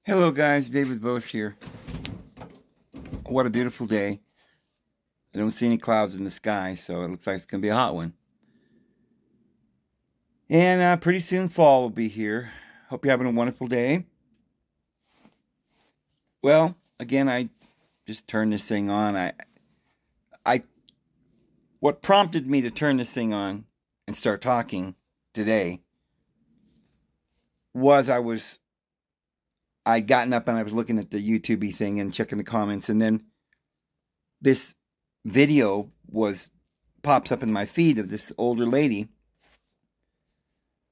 Hello guys, David Vose here. What a beautiful day. I don't see any clouds in the sky, so it looks like it's going to be a hot one. And pretty soon fall will be here. Hope you're having a wonderful day. Well, again, I just turned this thing on. What prompted me to turn this thing on and start talking today was I'd gotten up and I was looking at the YouTube thing and checking the comments, and then this video pops up in my feed of this older lady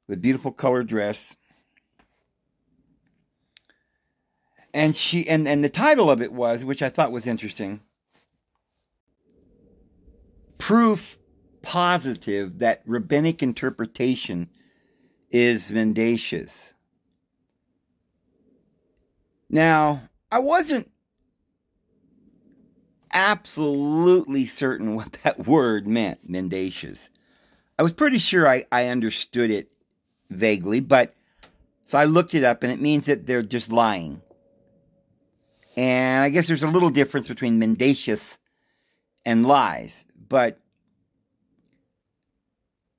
with beautiful colored dress, and the title of it was, which I thought was interesting, proof positive that rabbinic interpretation is mendacious. Now, I wasn't absolutely certain what that word meant, mendacious. I was pretty sure I understood it vaguely, so I looked it up, and it means that they're just lying. And I guess there's a little difference between mendacious and lies, but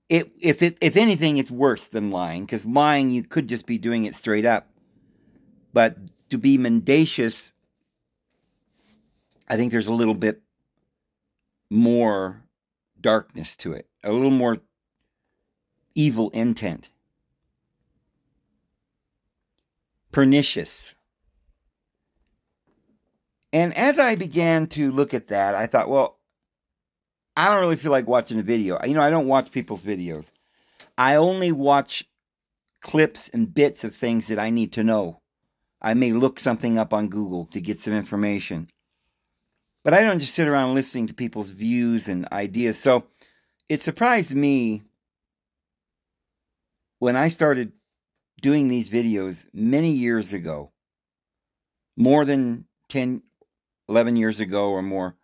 if anything, it's worse than lying, because lying, you could just be doing it straight up. But to be mendacious, I think there's a little bit more darkness to it, a little more evil intent. Pernicious. And as I began to look at that, I thought, well, I don't really feel like watching a video. I don't watch people's videos. I only watch clips and bits of things that I need to know. I may look something up on Google to get some information. But I don't just sit around listening to people's views and ideas. So it surprised me when I started doing these videos many years ago, more than 10, 11 years ago or more.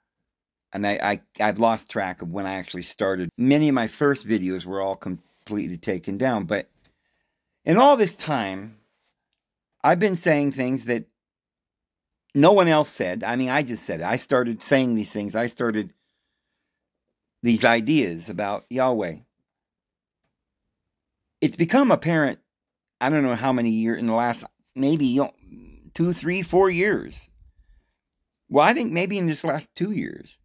And I've lost track of when I actually started. Many of my first videos were all completely taken down. But in all this time, I've been saying things that no one else said. I mean, I just said it. I started saying these things. I started these ideas about Yahweh. It's become apparent, I don't know how many years, in the last maybe 2, 3, 4 years. Well, I think maybe in this last 2 years,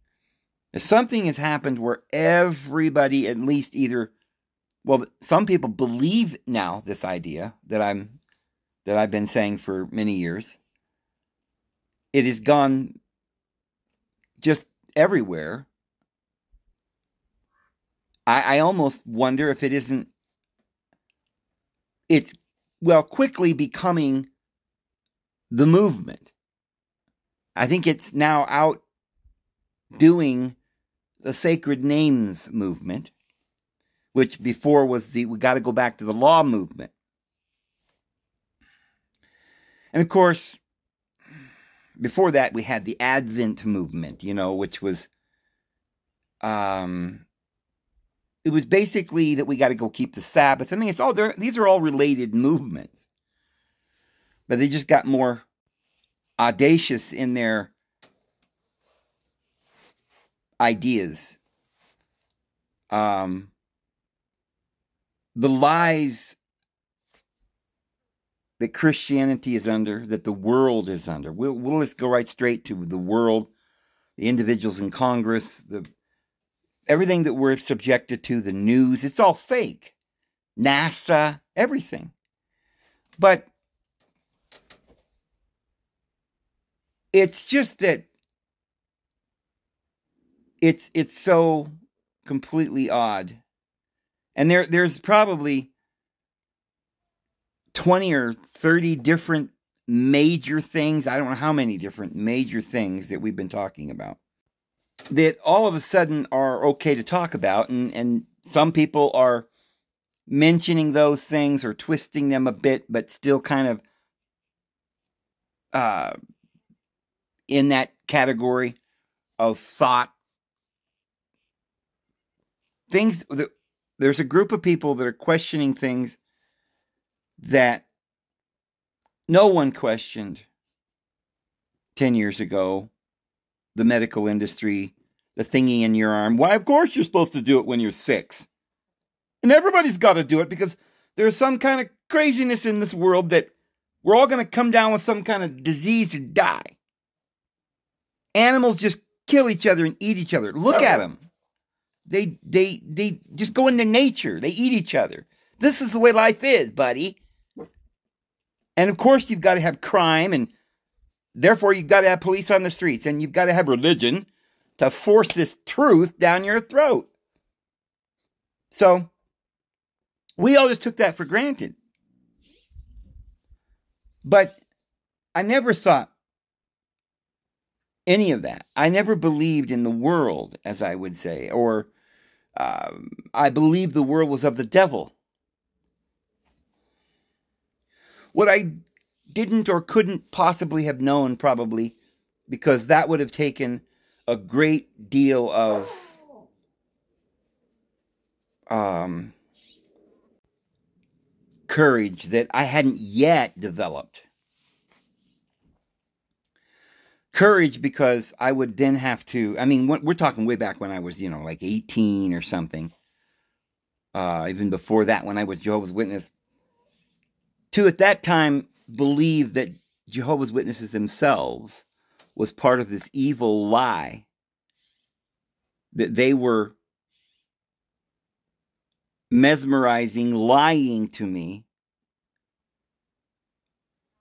something has happened where everybody, at least some people believe now this idea that I've been saying for many years. It has gone just everywhere. I almost wonder if it isn't. It's quickly becoming the movement. I think it's now outdoing the sacred names movement, which before was we got to go back to the law movement. And of course, before that, we had the Advent movement, which was, it was basically that we got to go keep the Sabbath. I mean, these are all related movements, but they just got more audacious in their ideas. The lies that Christianity is under, that the world is under. We'll just go right straight to the world, the individuals in Congress, everything that we're subjected to, the news. It's all fake. NASA, everything. But it's just that it's so completely odd. And there's probably 20 or 30 different major things. I don't know how many different major things that we've been talking about that all of a sudden are okay to talk about. And some people are mentioning those things or twisting them a bit, but still kind of in that category of thought. There's a group of people that are questioning things that No one questioned 10 years ago the medical industry, the thingy in your arm. Why, of course you're supposed to do it when you're 6. And everybody's got to do it because there's some kind of craziness in this world that we're all going to come down with some kind of disease and die. Animals just kill each other and eat each other. Look at them. They just go into nature. They eat each other. This is the way life is, buddy. And of course you've got to have crime, and therefore you've got to have police on the streets, and you've got to have religion to force this truth down your throat. So we all just took that for granted. But I never thought any of that. I never believed in the world, as I would say, or I believed the world was of the devil. What I didn't or couldn't possibly have known, probably, because that would have taken a great deal of courage that I hadn't yet developed. Courage because I would then have to, I mean, we're talking way back when I was, like 18 or something. Even before that, when I was Jehovah's Witness. To, at that time, believe that Jehovah's Witnesses themselves was part of this evil lie. That they were mesmerizing, lying to me,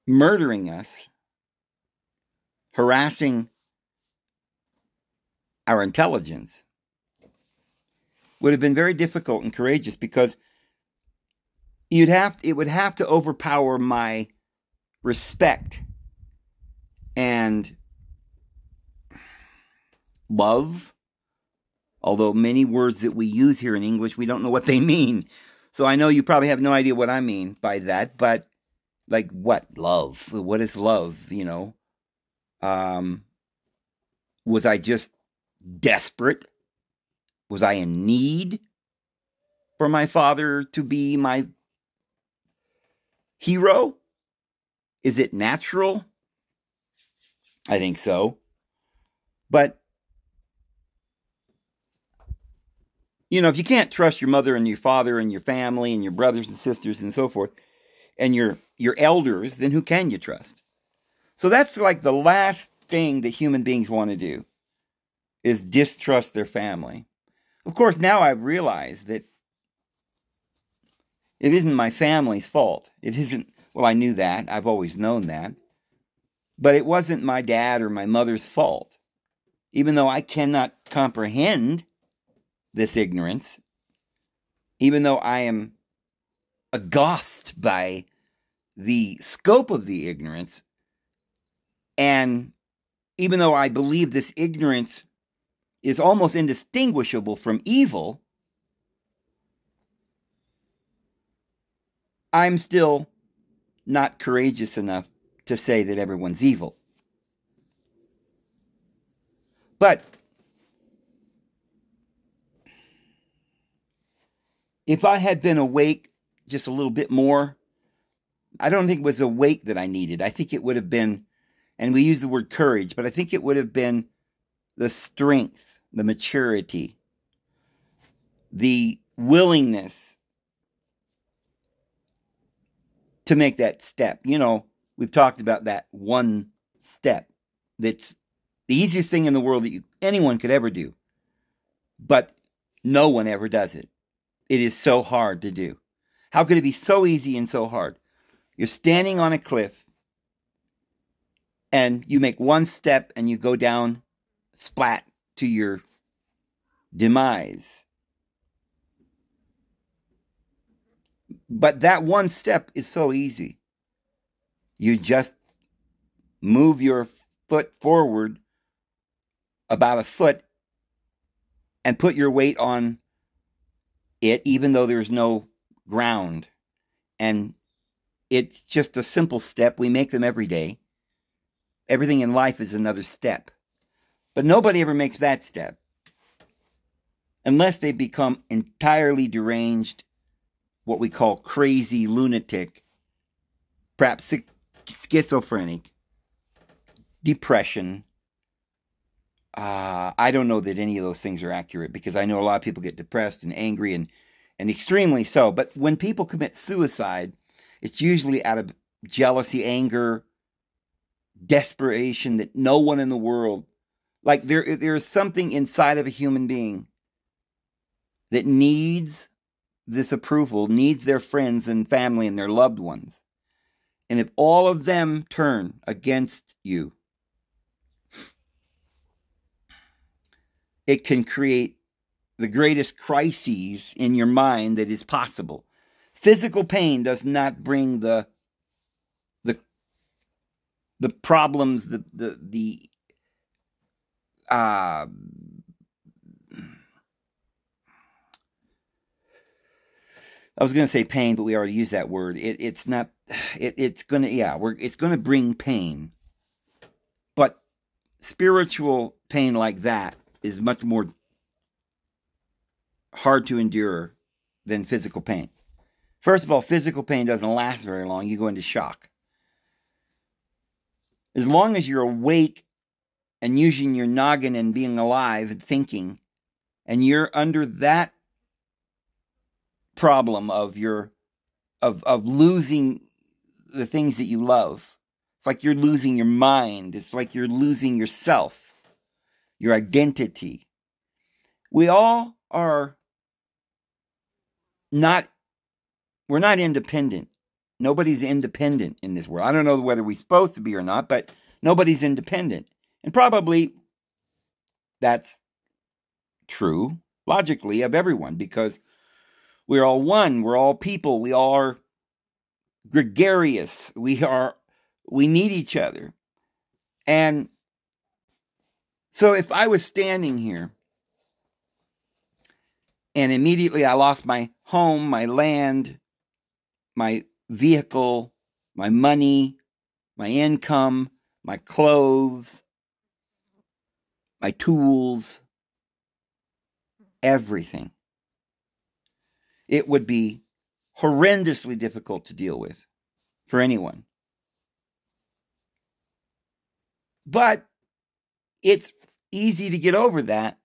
murdering us, harassing our intelligence, would have been very difficult and courageous because it would have to overpower my respect and love. Although many words that we use here in English, we don't know what they mean. So I know you probably have no idea what I mean by that, but like what? Love. What is love, Was I just desperate? Was I in need for my father to be my hero? Is it natural? I think so. But, if you can't trust your mother and your father and your family and your brothers and sisters and so forth, and your elders, then who can you trust? So that's like the last thing that human beings want to do, is distrust their family. Of course, now I've realized that it isn't my family's fault. It isn't, well, I knew that. I've always known that. But it wasn't my dad or my mother's fault. Even though I cannot comprehend this ignorance, even though I am aghast by the scope of the ignorance, and even though I believe this ignorance is almost indistinguishable from evil, I'm still not courageous enough to say that everyone's evil. But if I had been awake just a little bit more, I don't think it was awake that I needed. I think it would have been, and we use the word courage, but I think it would have been the strength, the maturity, the willingness to make that step. We've talked about that one step. That's the easiest thing in the world that anyone could ever do. But no one ever does it. It is so hard to do. How could it be so easy and so hard? You're standing on a cliff, and you make one step, and you go down, splat, to your demise. But that one step is so easy. You just move your foot forward about a foot and put your weight on it, even though there's no ground. And it's just a simple step. We make them every day. Everything in life is another step. But nobody ever makes that step unless they become entirely deranged, what we call crazy lunatic, perhaps schizophrenic, depression. I don't know that any of those things are accurate, because I know a lot of people get depressed and angry and extremely so. But when people commit suicide, it's usually out of jealousy, anger, desperation that no one in the world, like there is something inside of a human being that needs this approval, needs their friends and family and their loved ones. And if all of them turn against you, it can create the greatest crises in your mind that is possible. Physical pain does not bring the problems, I was going to say pain, but we already used that word. It's not. It's going to. Yeah, it's going to bring pain. But spiritual pain like that is much more hard to endure than physical pain. First of all, physical pain doesn't last very long. You go into shock. As long as you're awake and using your noggin and being alive and thinking, and you're under that problem of losing the things that you love. It's like you're losing your mind. It's like you're losing yourself, your identity. We all are we're not independent. Nobody's independent in this world. I don't know whether we're supposed to be or not, but nobody's independent. And probably that's true, logically, of everyone, because we're all one. We're all people. We all are gregarious. We need each other. And so if I was standing here and immediately I lost my home, my land, my vehicle, my money, my income, my clothes, my tools, everything, it would be horrendously difficult to deal with for anyone. But it's easy to get over that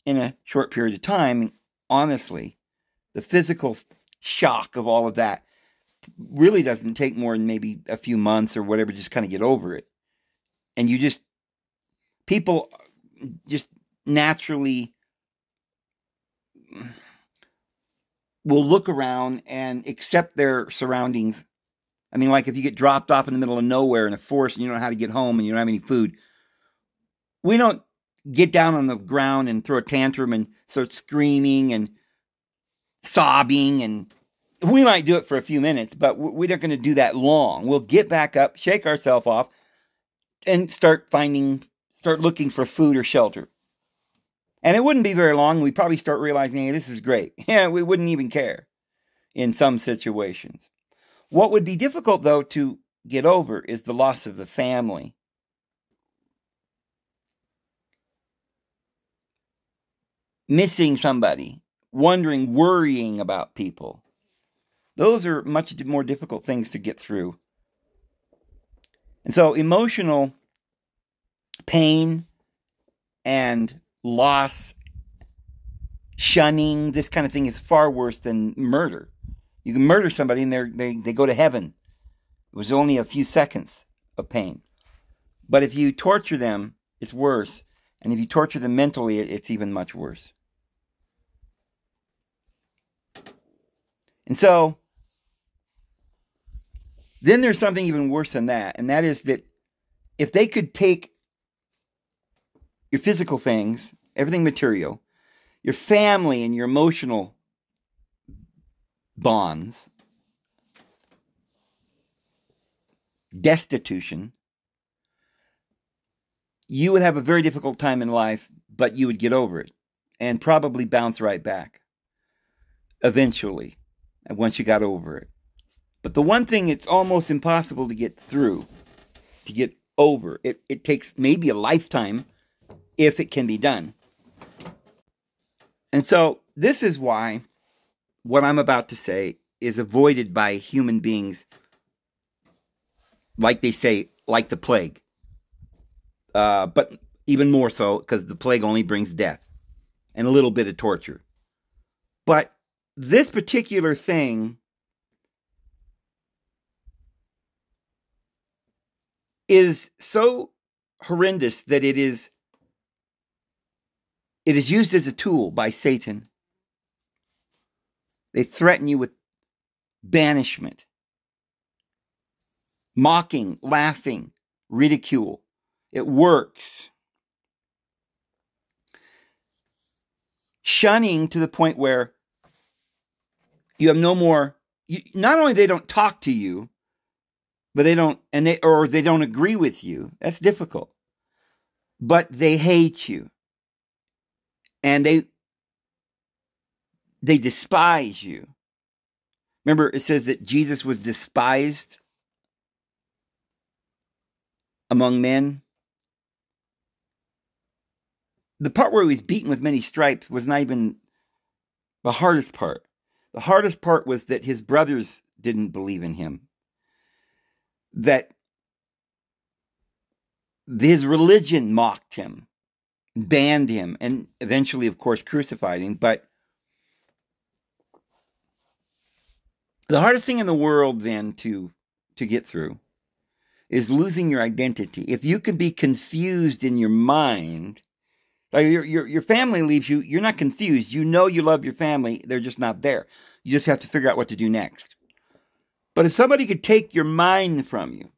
in a short period of time. Honestly, the physical shock of all of that really doesn't take more than maybe a few months or whatever, just kind of get over it. And people just naturally will look around and accept their surroundings. I mean, like if you get dropped off in the middle of nowhere in a forest and you don't know how to get home and you don't have any food, we don't get down on the ground and throw a tantrum and start screaming and sobbing. And we might do it for a few minutes, but we're not going to do that long. We'll get back up, shake ourselves off, and start looking for food or shelter. And it wouldn't be very long. We'd probably start realizing, hey, this is great. Yeah, we wouldn't even care in some situations. What would be difficult, though, to get over is the loss of the family. Missing somebody, wondering, worrying about people. Those are much more difficult things to get through. And so emotional pain and loss, shunning, this kind of thing is far worse than murder. You can murder somebody and they go to heaven. It was only a few seconds of pain. But if you torture them, it's worse. And if you torture them mentally, it's even much worse. And so, then there's something even worse than that. And that is that if they could take your physical things, everything material, your family and your emotional bonds, destitution, you would have a very difficult time in life, but you would get over it and probably bounce right back eventually, once you got over it. But the one thing it's almost impossible to get through, to get over, it takes maybe a lifetime if it can be done. And so this is why what I'm about to say is avoided by human beings like they say, like the plague. But even more so, because the plague only brings death and a little bit of torture. But this particular thing is so horrendous that it is used as a tool by Satan. They threaten you with banishment, mocking, laughing, ridicule. It works. Shunning to the point where you have no more. Not only they don't talk to you, but they don't agree with you. That's difficult. But they hate you, and they despise you. Remember, it says that Jesus was despised among men. The part where he was beaten with many stripes was not even the hardest part. The hardest part was that his brothers didn't believe in him. That his religion mocked him, banned him, and eventually, of course, crucified him. But the hardest thing in the world then to get through is losing your identity. If you can be confused in your mind, like your family leaves you, you're not confused. You know you love your family. They're just not there. You just have to figure out what to do next. But if somebody could take your mind from you,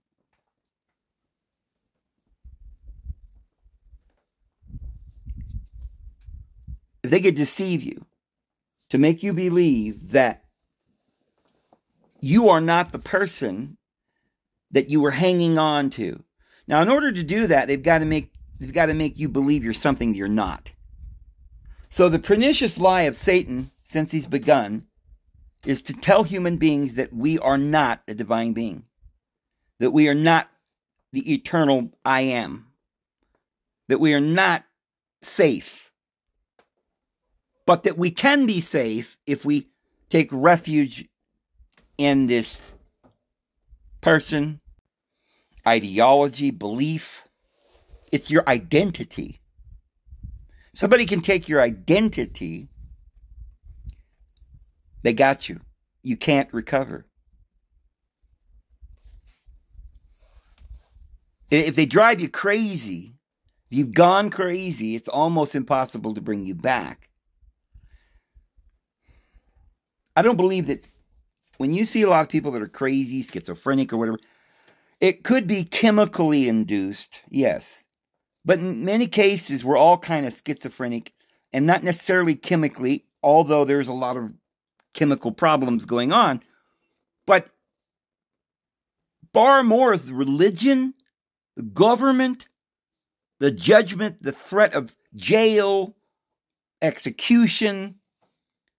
if they could deceive you to make you believe that you are not the person that you were hanging on to. Now, in order to do that, they've got to make you believe you're something you're not. So the pernicious lie of Satan, since he's begun, is to tell human beings that we are not a divine being, that we are not the eternal I am, that we are not safe, but that we can be safe if we take refuge in this person, ideology, belief. It's your identity. Somebody can take your identity, they got you. You can't recover. If they drive you crazy, if you've gone crazy, it's almost impossible to bring you back. I don't believe that when you see a lot of people that are crazy, schizophrenic or whatever, it could be chemically induced, yes. But in many cases, we're all kind of schizophrenic and not necessarily chemically, although there's a lot of chemical problems going on. But far more is the religion, the government, the judgment, the threat of jail, execution,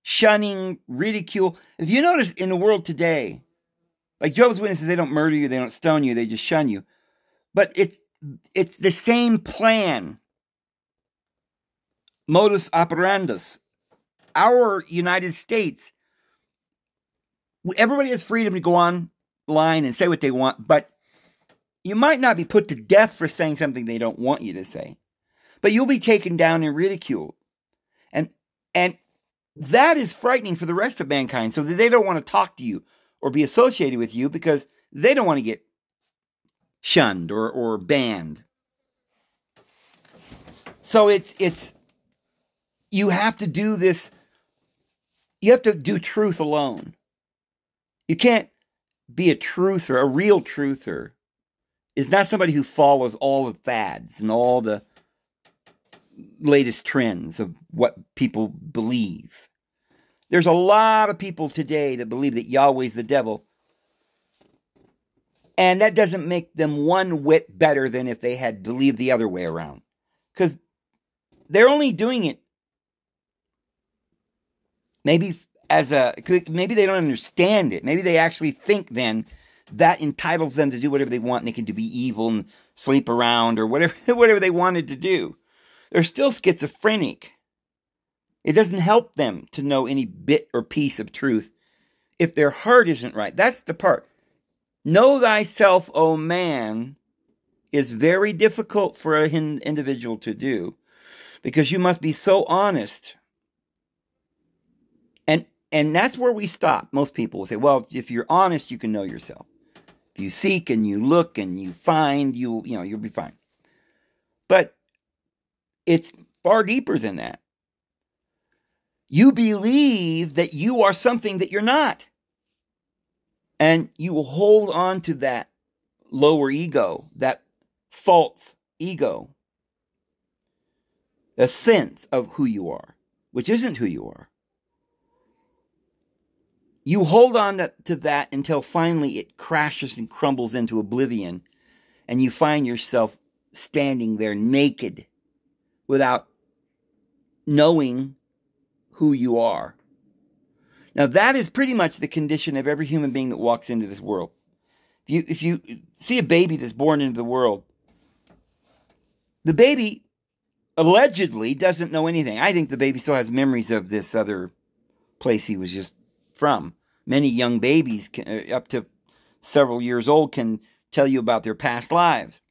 shunning, ridicule. If you notice in the world today, like Jehovah's Witnesses, they don't murder you, they don't stone you, they just shun you. But it's the same plan. Modus operandus. Our United States, everybody has freedom to go online and say what they want, but you might not be put to death for saying something they don't want you to say. But you'll be taken down and ridiculed. And that is frightening for the rest of mankind, so that they don't want to talk to you or be associated with you because they don't want to get shunned or banned. So it's you have to do this. You have to do truth alone. You can't be a truther. A real truther is not somebody who follows all the fads and all the latest trends of what people believe. There's a lot of people today that believe that Yahweh's the devil. And that doesn't make them one whit better than if they had believed the other way around. Because they're only doing it maybe maybe they don't understand it. Maybe they actually think then that entitles them to do whatever they want and they can be evil and sleep around or whatever they wanted to do. They're still schizophrenic. It doesn't help them to know any bit or piece of truth if their heart isn't right. That's the part. Know thyself, O man, is very difficult for an individual to do, because you must be so honest. And that's where we stop. Most people will say, well, if you're honest, you can know yourself. If you seek and you look and you find, you'll be fine. But it's far deeper than that. You believe that you are something that you're not. And you will hold on to that lower ego, that false ego, a sense of who you are, which isn't who you are. You hold on to that until finally it crashes and crumbles into oblivion, and you find yourself standing there naked without knowing who you are. Now, that is pretty much the condition of every human being that walks into this world. If you see a baby that's born into the world, the baby allegedly doesn't know anything. I think the baby still has memories of this other place he was just from. Many young babies, up to several years old, can tell you about their past lives.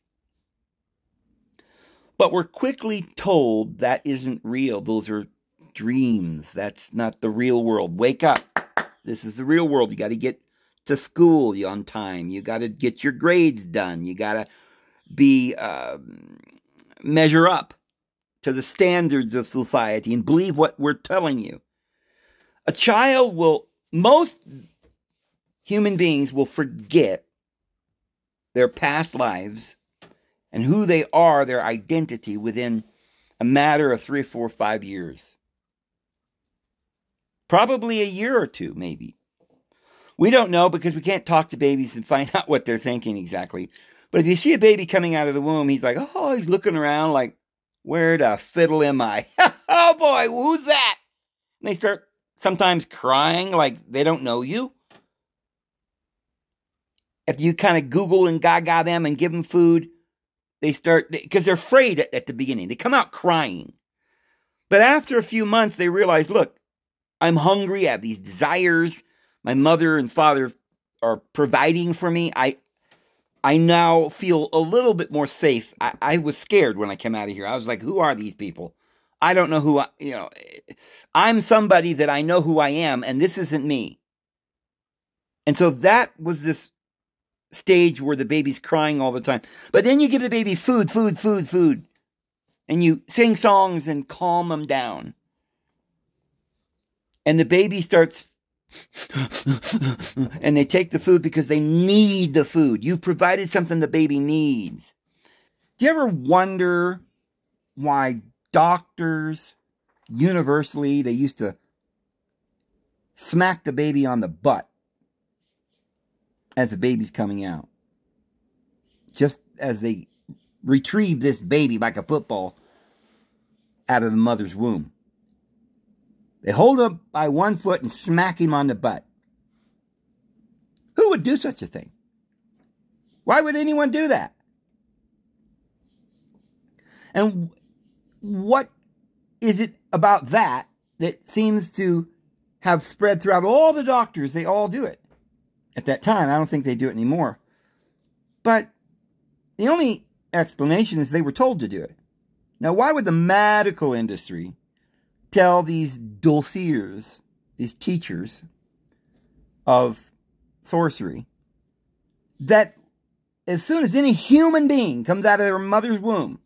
But we're quickly told that isn't real. Those are dreams. That's not the real world. Wake up. This is the real world. You got to get to school on time. You got to get your grades done. You got to measure up to the standards of society and believe what we're telling you. A child most human beings will forget their past lives and who they are, their identity, within a matter of 3, 4, 5 years. Probably a year or two, maybe. We don't know, because we can't talk to babies and find out what they're thinking exactly. But if you see a baby coming out of the womb, he's like, oh, he's looking around like, where the fiddle am I? Oh boy, who's that? And they start sometimes crying like they don't know you. If you kind of Google and gaga them and give them food, they start, because they're afraid at the beginning. They come out crying. But after a few months, they realize, look, I'm hungry. I have these desires. My mother and father are providing for me. I now feel a little bit more safe. I was scared when I came out of here. I was like, who are these people? I don't know who I'm somebody that I know who I am, and this isn't me. And so that was this stage where the baby's crying all the time. But then you give the baby food. And you sing songs and calm them down. And the baby starts, and they take the food because they need the food. You've provided something the baby needs. Do you ever wonder why doctors, universally, they used to smack the baby on the butt as the baby's coming out, just as they retrieve this baby like a football out of the mother's womb? They hold him by one foot and smack him on the butt. Who would do such a thing? Why would anyone do that? And what is it about that seems to have spread throughout all the doctors? They all do it. At that time, I don't think they do it anymore. But the only explanation is they were told to do it. Now, why would the medical industry tell these dulciers, these teachers of sorcery, that as soon as any human being comes out of their mother's womb,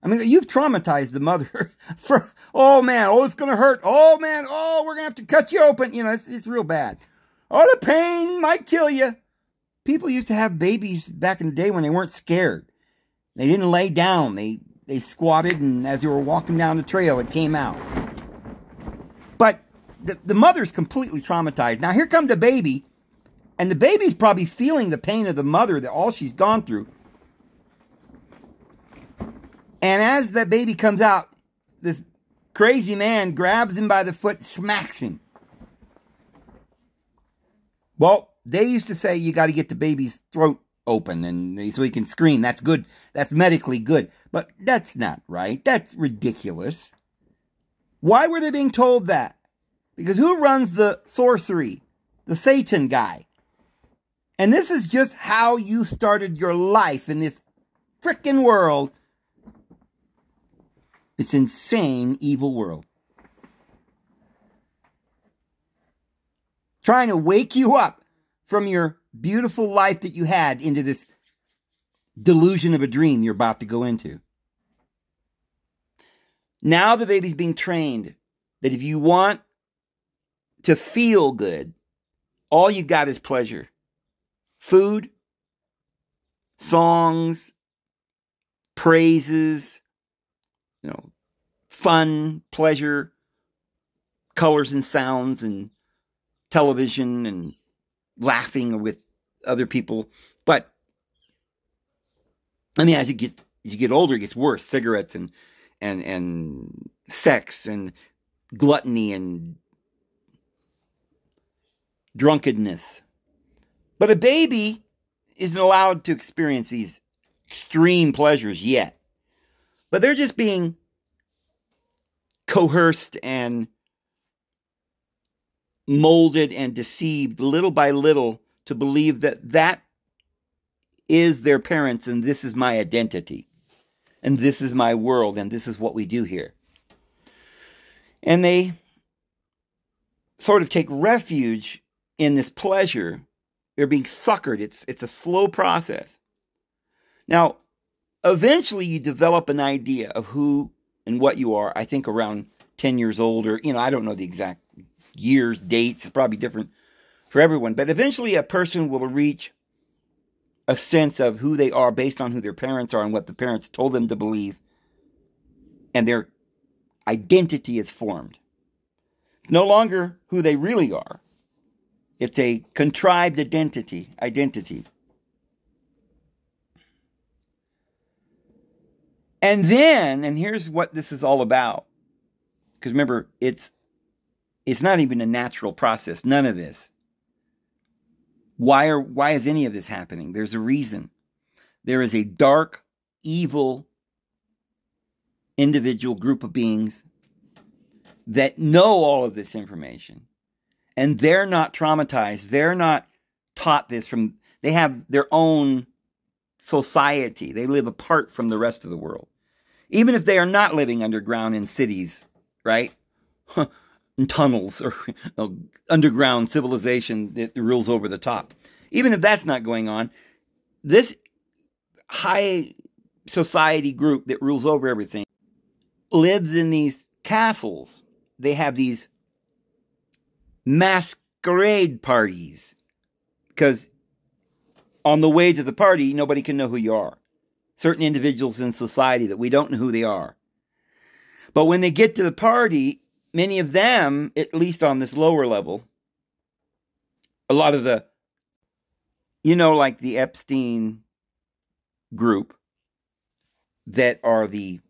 I mean, you've traumatized the mother for, oh man, oh, it's going to hurt. Oh man, oh, we're going to have to cut you open. You know, it's real bad. Oh, the pain might kill you. People used to have babies back in the day when they weren't scared. They didn't lay down. They squatted, and as they were walking down the trail, it came out. But the mother's completely traumatized. Now, here comes the baby, and the baby's probably feeling the pain of the mother, that all she's gone through. And as that baby comes out, this crazy man grabs him by the foot, smacks him. Well, they used to say you got to get the baby's throat open and so he can scream. That's good. That's medically good. But that's not right. That's ridiculous. Why were they being told that? Because who runs the sorcery? The Satan guy. And this is just how you started your life in this frickin' world. This insane, evil world. Trying to wake you up from your beautiful life that you had into this delusion of a dream you're about to go into. Now the baby's being trained that if you want to feel good, all you got is pleasure. Food, songs, praises, fun, pleasure, colors and sounds, and television, and laughing with other people. But I mean, as you get older, it gets worse. Cigarettes and sex and gluttony and drunkenness. But a baby isn't allowed to experience these extreme pleasures yet. But they're just being coerced and molded and deceived little by little to believe that that is their parents and this is my identity and this is my world and this is what we do here. And they sort of take refuge in this pleasure. They're being suckered. It's a slow process. Now, eventually you develop an idea of who and what you are. I think around 10 years old, or, I don't know the exact years, dates. It's probably different for everyone. But eventually a person will reach a sense of who they are based on who their parents are and what the parents told them to believe. And their identity is formed. It's no longer who they really are. It's a contrived identity. And then, and here's what this is all about. Because remember, it's not even a natural process. None of this. Why is any of this happening? There's a reason. There is a dark, evil individual group of beings that know all of this information. And they're not traumatized. They're not taught this from, they have their own society. They live apart from the rest of the world. Even if they are not living underground in cities, right? In tunnels or underground civilization that rules over the top. Even if that's not going on, this high society group that rules over everything lives in these castles. They have these masquerade parties because on the way to the party, nobody can know who you are. Certain individuals in society that we don't know who they are. But when they get to the party, many of them, at least on this lower level, a lot of the, like the Epstein group that are the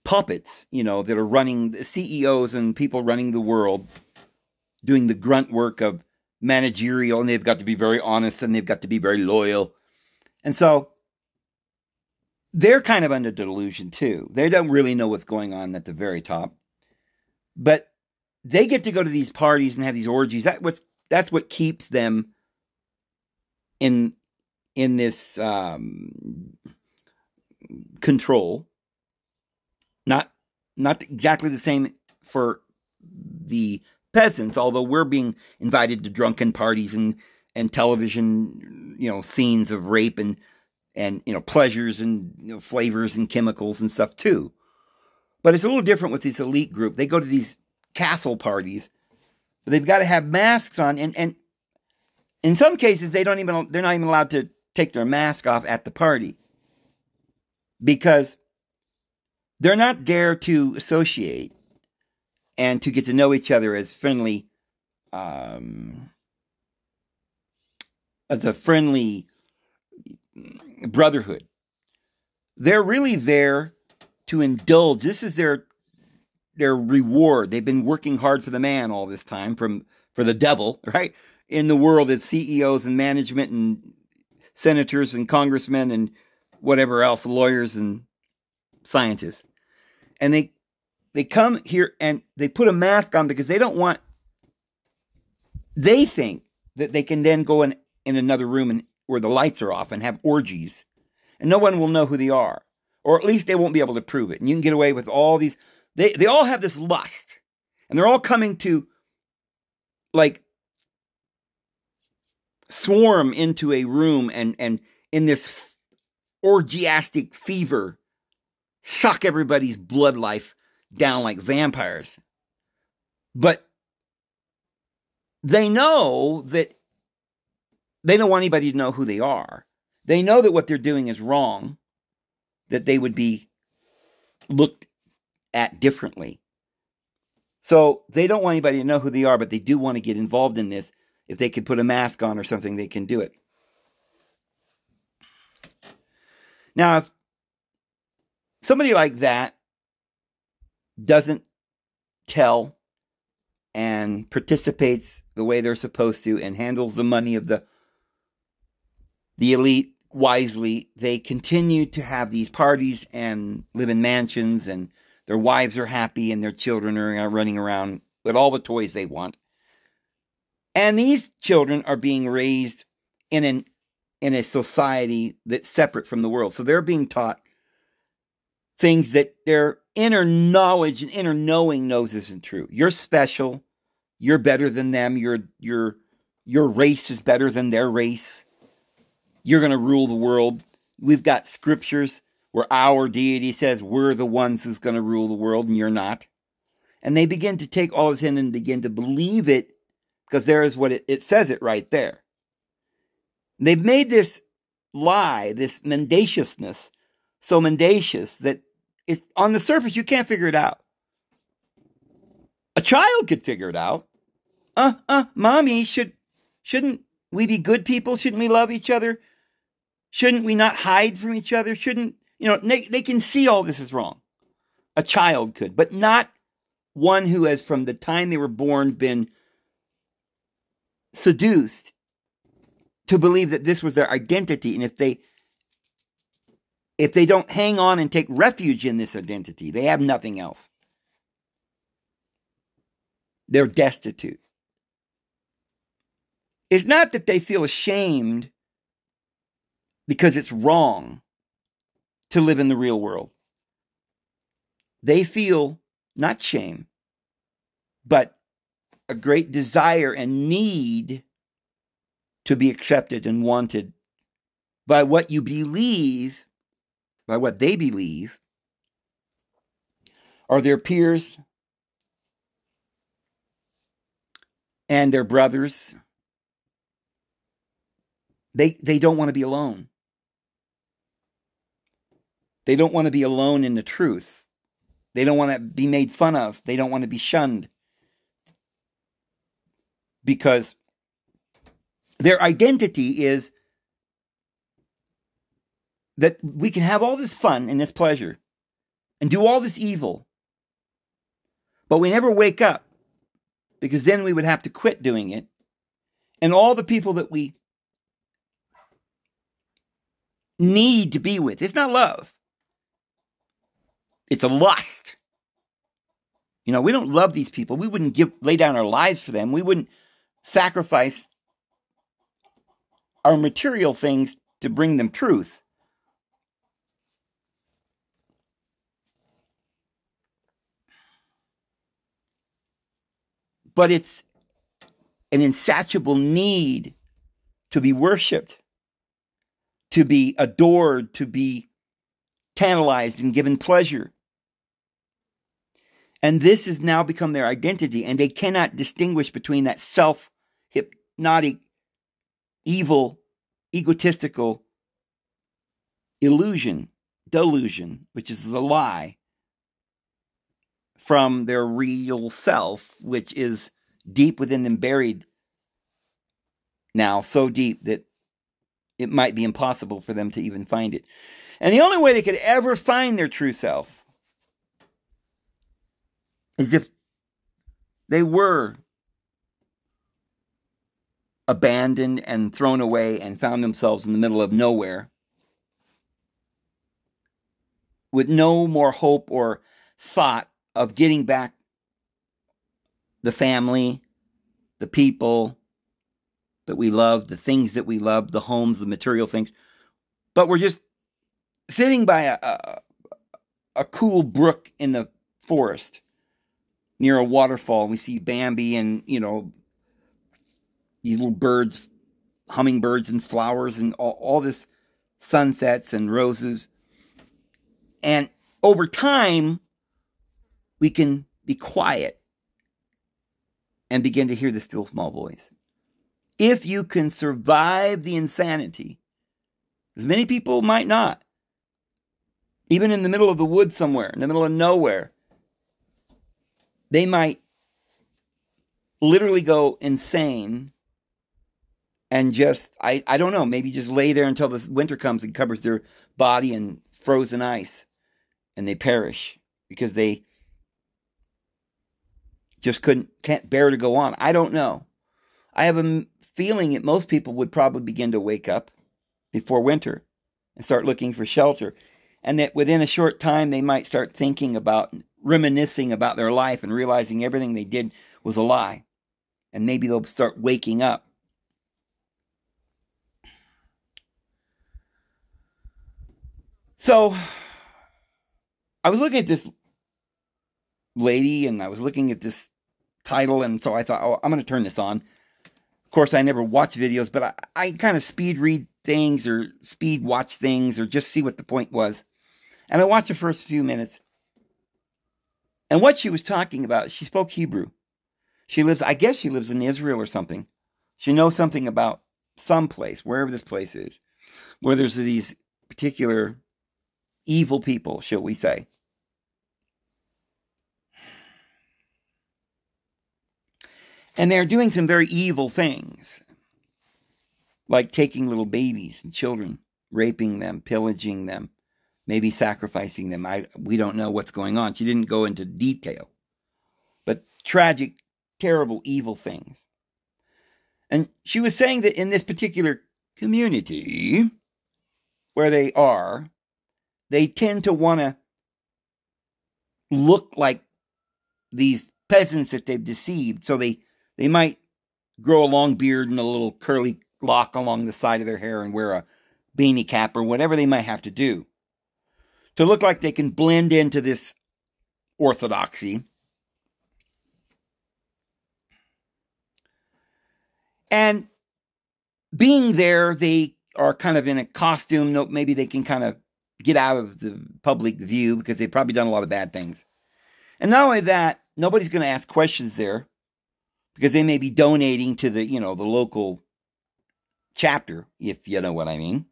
puppets, that are running, the CEOs and people running the world, doing the grunt work of managerial, and they've got to be very honest and they've got to be very loyal. And so they're kind of under delusion too. They don't really know what's going on at the very top. But they get to go to these parties and have these orgies. That's what keeps them in this control. Not exactly the same for the peasants, although we're being invited to drunken parties and television, scenes of rape and pleasures and flavors and chemicals and stuff too. But it's a little different with this elite group. They go to these castle parties, but they've got to have masks on, and in some cases they're not even allowed to take their mask off at the party because they're not there to associate and to get to know each other as friendly, as a friendly brotherhood. They're really there to indulge. This is their reward. They've been working hard for the man all this time, for the devil, right? In the world as CEOs and management and senators and congressmen and whatever else, lawyers and scientists. And they come here and they put a mask on because they think that they can then go in another room where the lights are off and have orgies. And no one will know who they are. Or at least they won't be able to prove it. And you can get away with all these. They all have this lust. And they're all coming to, like, swarm into a room and in this orgiastic fever, suck everybody's blood life down like vampires. But they know that they don't want anybody to know who they are. They know that what they're doing is wrong, that they would be looked at differently. So they don't want anybody to know who they are, but they do want to get involved in this. If they could put a mask on or something, they can do it. Now, if somebody like that doesn't tell and participates the way they're supposed to and handles the money of the elite wisely, they continue to have these parties and live in mansions, and their wives are happy and their children are running around with all the toys they want. And these children are being raised in a society that's separate from the world. So they're being taught things that their inner knowledge and inner knowing knows isn't true. You're special. You're better than them. Your race is better than their race. You're going to rule the world. We've got scriptures where our deity says we're the ones who's going to rule the world and you're not. And they begin to take all this in and begin to believe it, because there is what it says it right there. They've made this lie, this mendaciousness, so mendacious that it's on the surface you can't figure it out. A child could figure it out. Mommy, shouldn't we be good people? Shouldn't we love each other? Shouldn't we not hide from each other? They can see all this is wrong. A child could, but not one who has from the time they were born been seduced to believe that this was their identity. And if they don't hang on and take refuge in this identity, they have nothing else. They're destitute. It's not that they feel ashamed because it's wrong to live in the real world. They feel not shame, but a great desire and need to be accepted and wanted by what you believe, by what they believe, are their peers and their brothers. They don't want to be alone. They don't want to be alone in the truth. They don't want to be made fun of. They don't want to be shunned. Because their identity is that we can have all this fun and this pleasure and do all this evil, but we never wake up, because then we would have to quit doing it. And all the people that we need to be with, it's not love. It's a lust. We don't love these people. We wouldn't lay down our lives for them. We wouldn't sacrifice our material things to bring them truth. But it's an insatiable need to be worshipped, to be adored, to be tantalized and given pleasure. And this has now become their identity, and they cannot distinguish between that self-hypnotic, evil, egotistical delusion, which is the lie, from their real self, which is deep within them, buried now, so deep that it might be impossible for them to even find it. And the only way they could ever find their true self is if they were abandoned and thrown away and found themselves in the middle of nowhere with no more hope or thought of getting back the family, the people, that we love, the things that we love, the homes, the material things. But we're just sitting by a cool brook in the forest near a waterfall. We see Bambi and, you know, these little birds, hummingbirds and flowers and all this sunsets and roses. And over time, we can be quiet and begin to hear the still small voice. If you can survive the insanity, as many people might not, even in the middle of the woods somewhere, in the middle of nowhere, they might literally go insane and just, I don't know, maybe just lay there until the winter comes and covers their body in frozen ice and they perish because they just can't bear to go on. I don't know. I have a feeling that most people would probably begin to wake up before winter and start looking for shelter. And that within a short time, they might start thinking about, reminiscing about their life and realizing everything they did was a lie. And maybe they'll start waking up. So, I was looking at this lady and I was looking at this title, and so I thought, oh, I'm going to turn this on. Of course, I never watch videos, but I kind of speed read things or speed watch things or just see what the point was. And I watched the first few minutes. And what she was talking about, she spoke Hebrew. I guess she lives in Israel or something. She knows something about some place, wherever this place is, where there's these particular evil people, shall we say. And they're doing some very evil things, like taking little babies and children, raping them, pillaging them, maybe sacrificing them. We don't know what's going on. She didn't go into detail. But tragic, terrible, evil things. And she was saying that in this particular community where they are, they tend to want to look like these peasants that they've deceived. So they might grow a long beard and a little curly lock along the side of their hair and wear a beanie cap or whatever they might have to do to look like they can blend into this orthodoxy. And being there, they are kind of in a costume. Maybe they can kind of get out of the public view because they've probably done a lot of bad things. And not only that, nobody's going to ask questions there because they may be donating to the local chapter, if you know what I mean.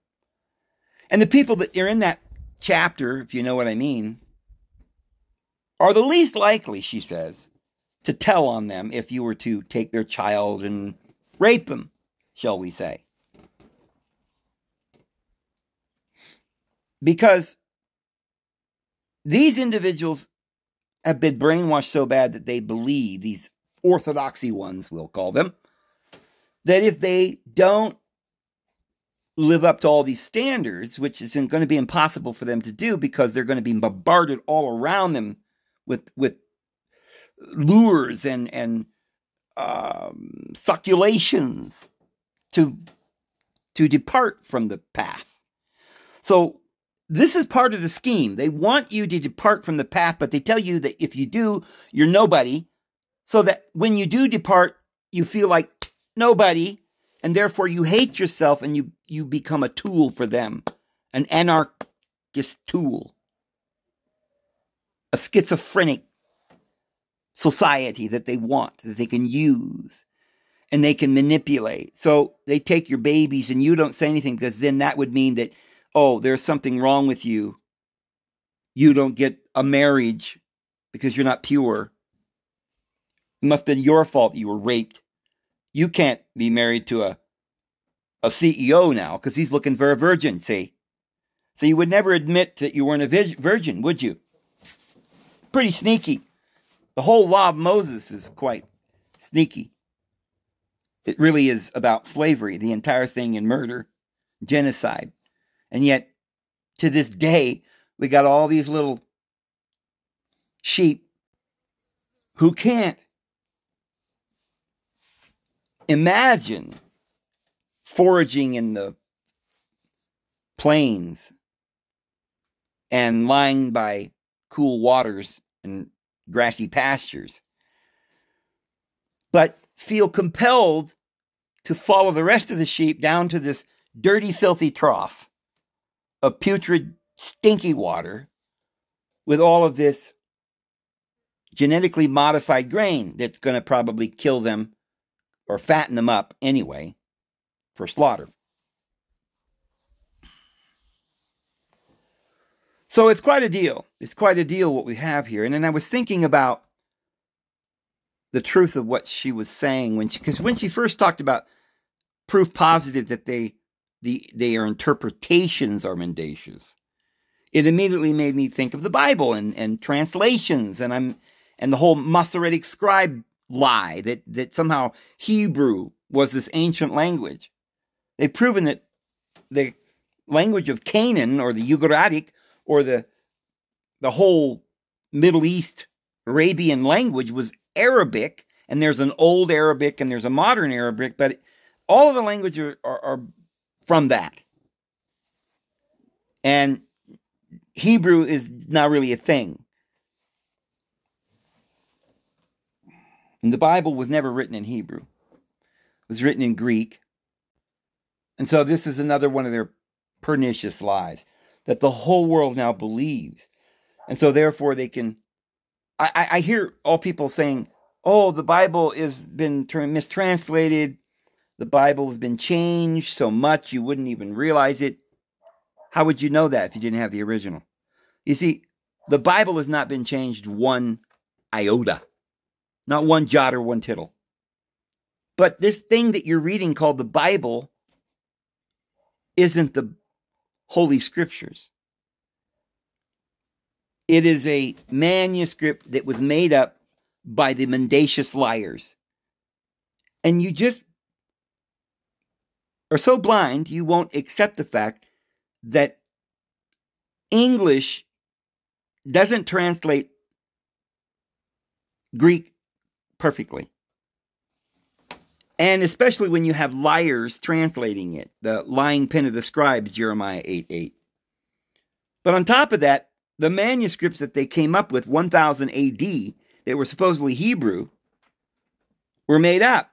And the people that are in that chapter, if you know what I mean, are the least likely, she says, to tell on them if you were to take their child and rape them, shall we say. Because these individuals have been brainwashed so bad that they believe, these orthodoxy ones, we'll call them, that if they don't live up to all these standards, which is going to be impossible for them to do because they're going to be bombarded all around them with lures and succulations to depart from the path. So this is part of the scheme. They want you to depart from the path, but they tell you that if you do, you're nobody, so that when you do depart, you feel like nobody, and therefore you hate yourself and you become a tool for them, an anarchist tool, a schizophrenic society that they want, that they can use, and they can manipulate. So they take your babies and you don't say anything because then that would mean that, oh, there's something wrong with you. You don't get a marriage because you're not pure. It must have been your fault that you were raped. You can't be married to a CEO now because he's looking for a virgin, see? So you would never admit that you weren't a virgin, would you? Pretty sneaky. The whole law of Moses is quite sneaky. It really is about slavery, the entire thing, and murder, genocide. And yet, to this day, we got all these little sheep who can't imagine foraging in the plains and lying by cool waters and grassy pastures, but feel compelled to follow the rest of the sheep down to this dirty, filthy trough of putrid, stinky water with all of this genetically modified grain that's going to probably kill them or fatten them up anyway for slaughter. So it's quite a deal. It's quite a deal what we have here. And then I was thinking about the truth of what she was saying because when she first talked about proof positive that their interpretations are mendacious, it immediately made me think of the Bible and translations and the whole Masoretic scribe lie that somehow Hebrew was this ancient language. They've proven that the language of Canaan or the Ugaritic or the whole Middle East Arabian language was Arabic, and there's an old Arabic and there's a modern Arabic, but all of the languages are from that. And Hebrew is not really a thing. And the Bible was never written in Hebrew. It was written in Greek. And so this is another one of their pernicious lies that the whole world now believes. And so therefore they can... I hear all people saying, oh, the Bible has been mistranslated. The Bible has been changed so much you wouldn't even realize it. How would you know that if you didn't have the original? You see, the Bible has not been changed one iota. Not one jot or one tittle. But this thing that you're reading called the Bible isn't the Holy Scriptures. It is a manuscript that was made up by the mendacious liars. And you just are so blind, you won't accept the fact that English doesn't translate Greek perfectly. And especially when you have liars translating it. The lying pen of the scribes, Jeremiah 8:8. But on top of that, the manuscripts that they came up with, 1000 AD, that were supposedly Hebrew, were made up,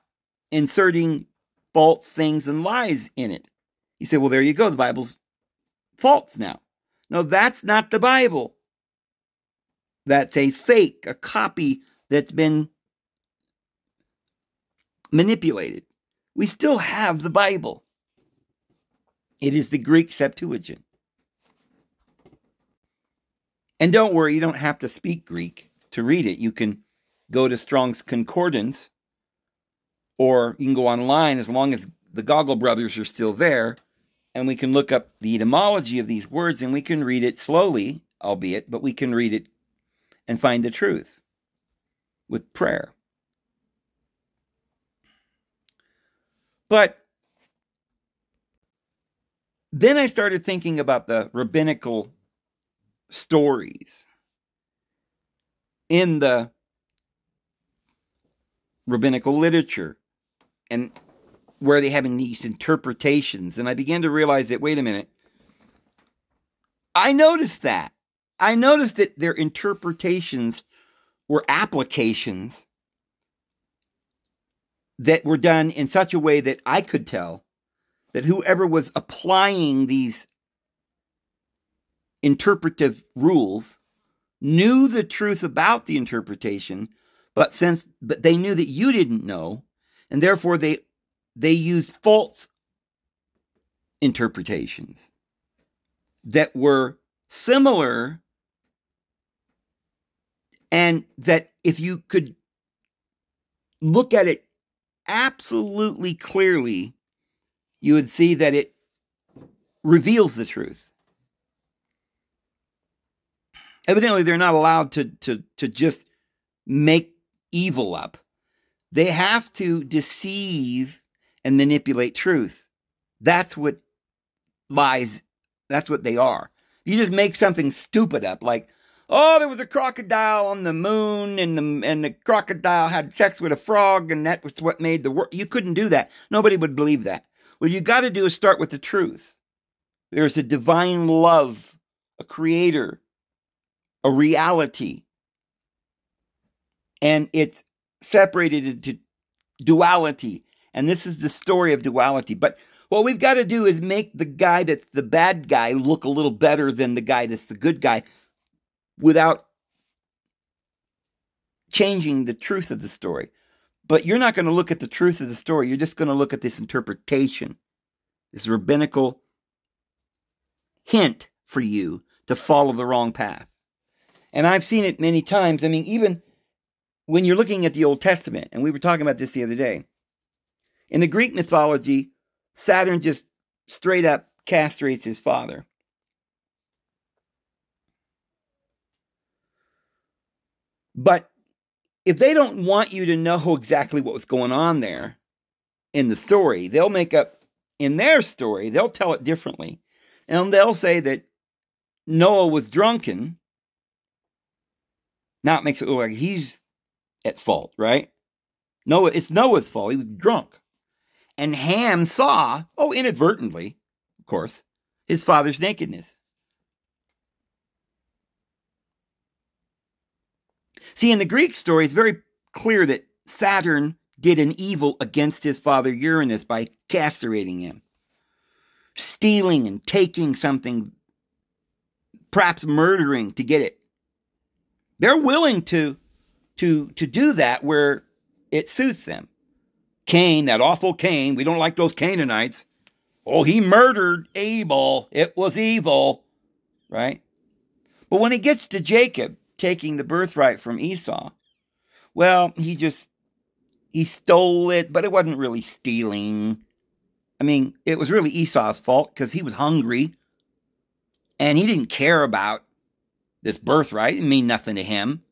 inserting false things and lies in it. You say, well, there you go. The Bible's false now. No, that's not the Bible. That's a fake, a copy that's been manipulated. We still have the Bible. It is the Greek Septuagint. And don't worry, you don't have to speak Greek to read it. You can go to Strong's Concordance, or you can go online as long as the Goggle Brothers are still there, and we can look up the etymology of these words, and we can read it slowly, albeit, but we can read it and find the truth with prayer. But then I started thinking about the rabbinical stories in the rabbinical literature and where they have these interpretations. And I began to realize that, wait a minute, I noticed that. I noticed that their interpretations were applications that were done in such a way that I could tell that whoever was applying these interpretive rules knew the truth about the interpretation, but they knew that you didn't know, and therefore they used false interpretations that were similar, and that if you could look at it absolutely clearly, you would see that it reveals the truth. Evidently, they're not allowed to just make evil up. They have to deceive and manipulate truth. That's what lies, that's what they are. You just make something stupid up, like, oh, there was a crocodile on the moon, and the crocodile had sex with a frog, and that was what made the world. You couldn't do that. Nobody would believe that. What you got to do is start with the truth. There's a divine love, a creator, a reality. And it's separated into duality. And this is the story of duality. But what we've got to do is make the guy that's the bad guy look a little better than the guy that's the good guy without changing the truth of the story. But you're not going to look at the truth of the story. You're just going to look at this interpretation, this rabbinical hint for you to follow the wrong path. And I've seen it many times. I mean, even when you're looking at the Old Testament, and we were talking about this the other day, in the Greek mythology, Saturn just straight up castrates his father. But if they don't want you to know exactly what was going on there in the story, they'll make up, in their story, they'll tell it differently. And they'll say that Noah was drunken. Now it makes it look like he's at fault, right? It's Noah's fault. He was drunk. And Ham saw, inadvertently, of course, his father's nakedness. See, in the Greek story, it's very clear that Saturn did an evil against his father Uranus by castrating him, stealing and taking something, perhaps murdering to get it. They're willing to do that where it suits them. Cain, that awful Cain, we don't like those Canaanites. Oh, he murdered Abel. It was evil, right? But when it gets to Jacob taking the birthright from Esau, well, he stole it, but it wasn't really stealing. I mean, it was really Esau's fault because he was hungry and he didn't care about this birthright. It didn't mean nothing to him.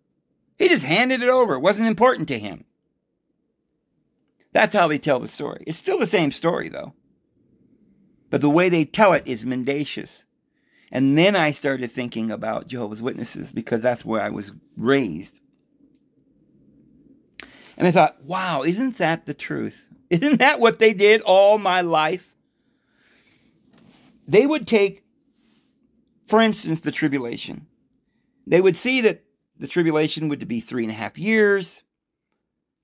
He just handed it over. It wasn't important to him. That's how they tell the story. It's still the same story, though. But the way they tell it is mendacious. And then I started thinking about Jehovah's Witnesses because that's where I was raised. And I thought, wow, isn't that the truth? Isn't that what they did all my life? They would take, for instance, the tribulation. They would see that the tribulation would be 3.5 years.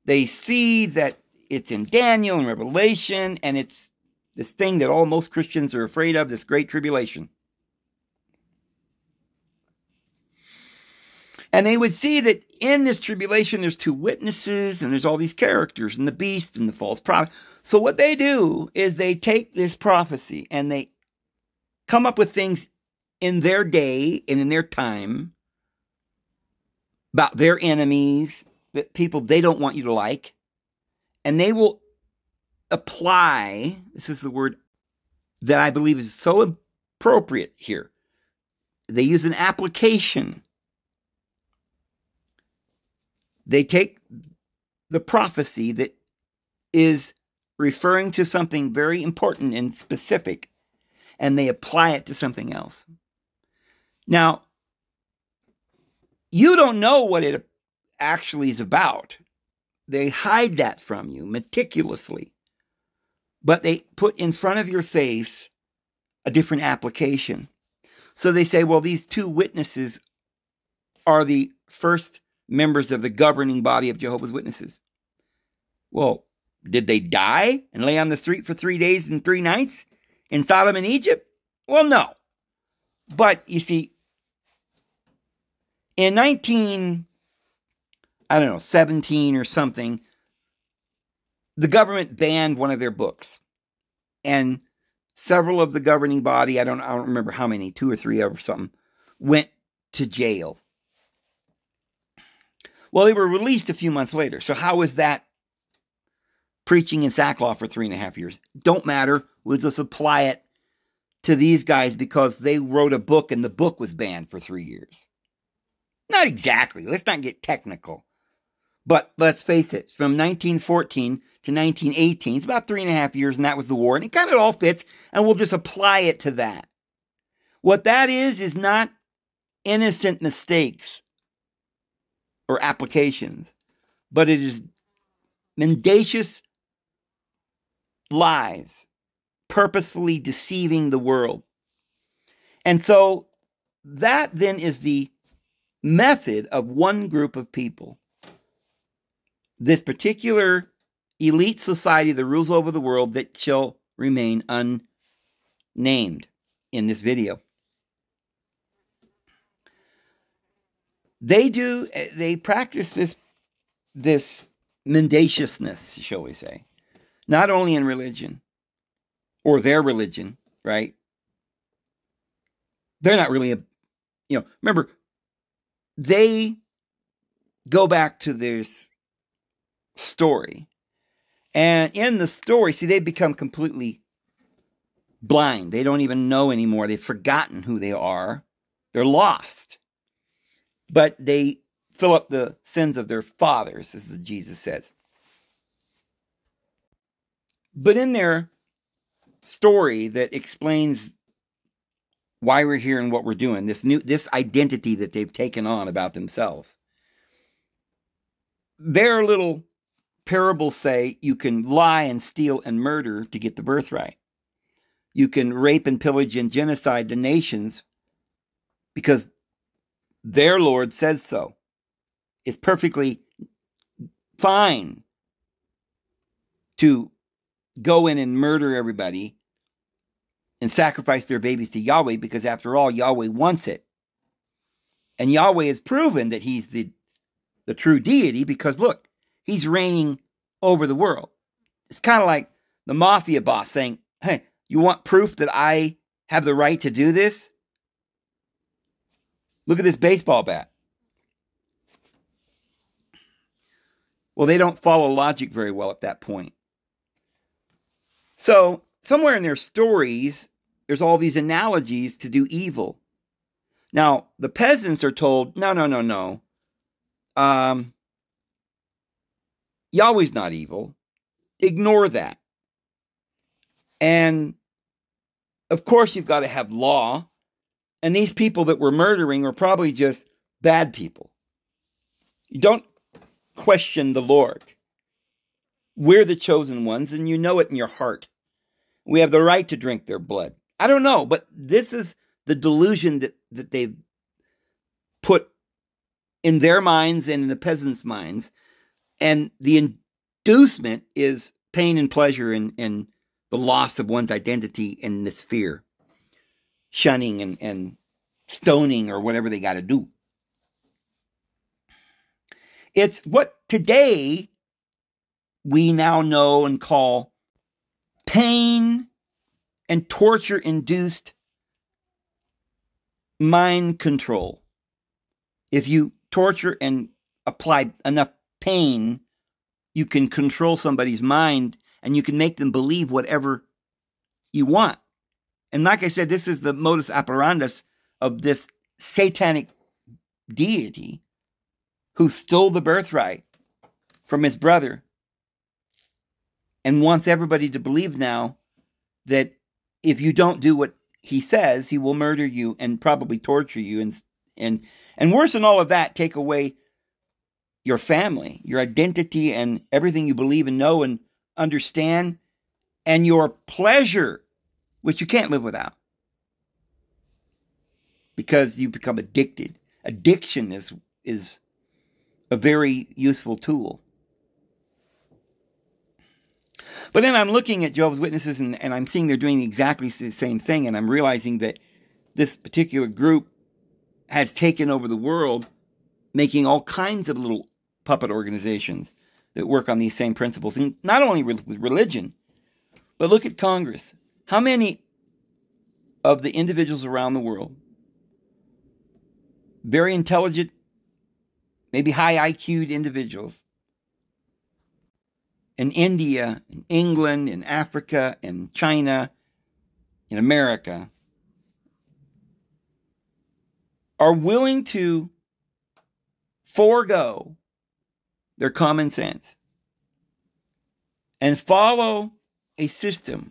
They see that it's in Daniel and Revelation, and it's this thing that most Christians are afraid of, this great tribulation. And they would see that in this tribulation, there's 2 witnesses, and there's all these characters, and the beast, and the false prophet. So what they do is they take this prophecy, and they come up with things in their day and in their time about their enemies, that people they don't want you to like. And they will apply, this is the word that I believe is so appropriate here. They use an application. They take the prophecy that is referring to something very important and specific, and they apply it to something else. Now, you don't know what it actually is about. They hide that from you meticulously. But they put in front of your face a different application. So they say, well, these 2 witnesses are the first members of the governing body of Jehovah's Witnesses. Well, did they die and lay on the street for 3 days and 3 nights in Sodom and Egypt? Well, no. But you see, in 17 or something, the government banned one of their books. And several of the governing body, I don't remember how many, 2 or 3 or something, went to jail. Well, they were released a few months later. So how was that preaching in sackcloth for 3.5 years? Don't matter. We'll just apply it to these guys because they wrote a book and the book was banned for 3 years. Not exactly. Let's not get technical. But let's face it, from 1914 to 1918, it's about 3.5 years, and that was the war. And it kind of all fits, and we'll just apply it to that. What that is not innocent mistakes or applications, but it is mendacious lies purposefully deceiving the world. And so that then is the method of one group of people. This particular elite society that rules over the world that shall remain unnamed in this video. They practice this mendaciousness, shall we say, not only in religion, or their religion, right? They're not really remember, they go back to this story. And in the story, see, they become completely blind. They don't even know anymore. They've forgotten who they are. They're lost. But they fill up the sins of their fathers, as Jesus says. But in their story that explains why we're here and what we're doing, this identity that they've taken on about themselves, their little parables say you can lie and steal and murder to get the birthright. You can rape and pillage and genocide the nations because their Lord says so. It's perfectly fine to go in and murder everybody and sacrifice their babies to Yahweh, because after all, Yahweh wants it. And Yahweh has proven that he's the true deity, because look, he's reigning over the world. It's kind of like the mafia boss saying, hey, you want proof that I have the right to do this? Look at this baseball bat. Well, they don't follow logic very well at that point. So, somewhere in their stories, there's all these analogies to do evil. Now, the peasants are told, no. Yahweh's not evil. Ignore that. And, of course, you've got to have law. And these people that we're murdering are probably just bad people. You don't question the Lord. We're the chosen ones, and you know it in your heart. We have the right to drink their blood. I don't know, but this is the delusion that they've put in their minds and in the peasants' minds. And the inducement is pain and pleasure and the loss of one's identity in this fear. Shunning and stoning or whatever they got to do. It's what today we now know and call pain and torture-induced mind control. If you torture and apply enough pain, you can control somebody's mind and you can make them believe whatever you want. And like I said, this is the modus operandus of this satanic deity who stole the birthright from his brother and wants everybody to believe now that if you don't do what he says, he will murder you and probably torture you and worse than all of that, take away your family, your identity, and everything you believe and know and understand, and your pleasure, which you can't live without, because you become addicted. Addiction is a very useful tool. But then I'm looking at Jehovah's Witnesses and I'm seeing they're doing exactly the same thing, and I'm realizing that this particular group has taken over the world, making all kinds of little puppet organizations that work on these same principles. And not only with religion, but look at Congress. How many of the individuals around the world, very intelligent, maybe high IQ'd individuals, in India, in England, in Africa, in China, in America, are willing to forego their common sense and follow a system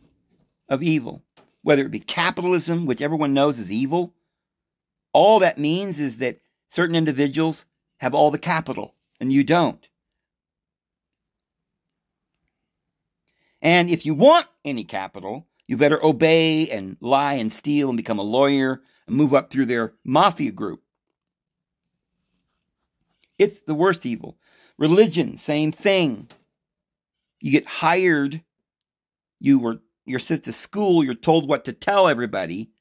of evil, whether it be capitalism, which everyone knows is evil. All that means is that certain individuals have all the capital and you don't. And if you want any capital, You better obey and lie and steal and become a lawyer and move up through their mafia group. It's the worst evil. Religion, same thing. You get hired. You're sent to school. You're told what to tell everybody.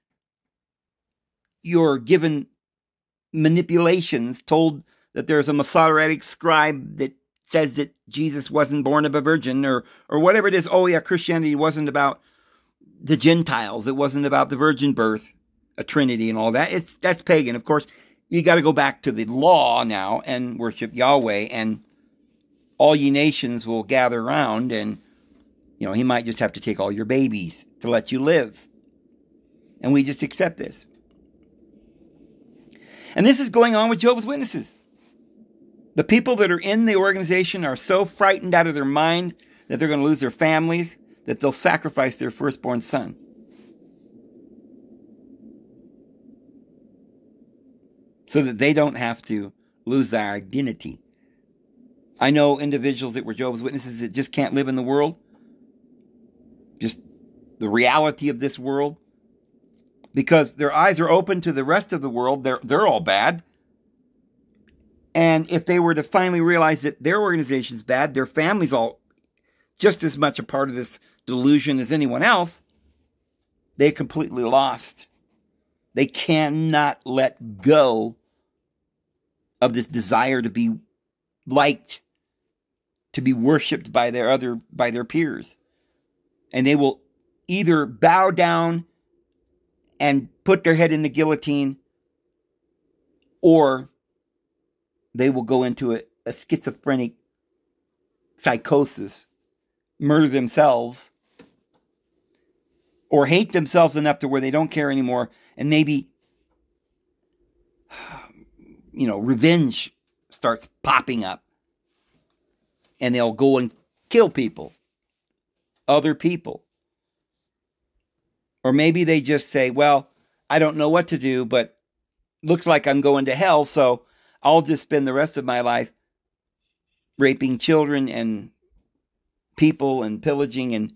You're given manipulations, told that there's a Masoretic scribe that says that Jesus wasn't born of a virgin, or whatever it is. Oh yeah, Christianity wasn't about the Gentiles. It wasn't about the virgin birth, a Trinity and all that. That's pagan. Of course, you got to go back to the law now and worship Yahweh, and all ye nations will gather around, and he might just have to take all your babies to let you live. And we just accept this. And this is going on with Jehovah's Witnesses. The people that are in the organization are so frightened out of their mind that they're going to lose their families, that they'll sacrifice their firstborn son. So that they don't have to lose their identity. I know individuals that were Jehovah's Witnesses that just can't live in the world. Just the reality of this world. Because their eyes are open to the rest of the world. They're all bad. And if they were to finally realize that their organization's bad, their family's all just as much a part of this delusion as anyone else, they're completely lost. They cannot let go of this desire to be liked, to be worshipped by their peers. And they will either bow down and put their head in the guillotine, or they will go into a schizophrenic psychosis, murder themselves, or hate themselves enough to where they don't care anymore, and maybe, revenge starts popping up, and they'll go and kill people, other people. Or maybe they just say, well, I don't know what to do, but looks like I'm going to hell, so I'll just spend the rest of my life raping children and people and pillaging, and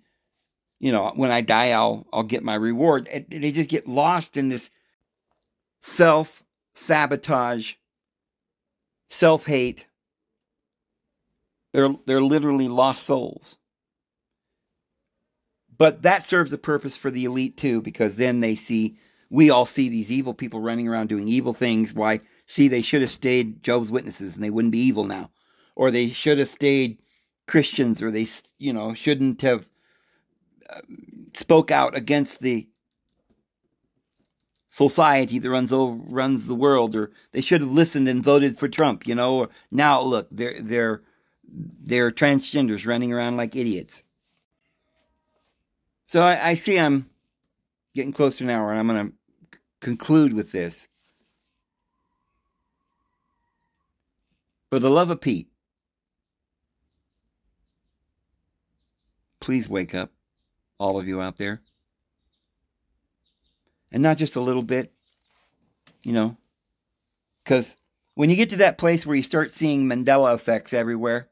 when I die, I'll get my reward. And they just get lost in this self-sabotage, self-hate. They're literally lost souls. But that serves a purpose for the elite too, because then we all see these evil people running around doing evil things. Why? See, they should have stayed Jehovah's Witnesses and they wouldn't be evil now. Or they should have stayed Christians, or they, shouldn't have spoke out against the society that runs the world, or they should have listened and voted for Trump, Or now look, they're transgenders running around like idiots. So I see I'm getting close to an hour, and I'm going to conclude with this. For the love of Pete, please wake up, all of you out there. And not just a little bit, because when you get to that place where you start seeing Mandela effects everywhere,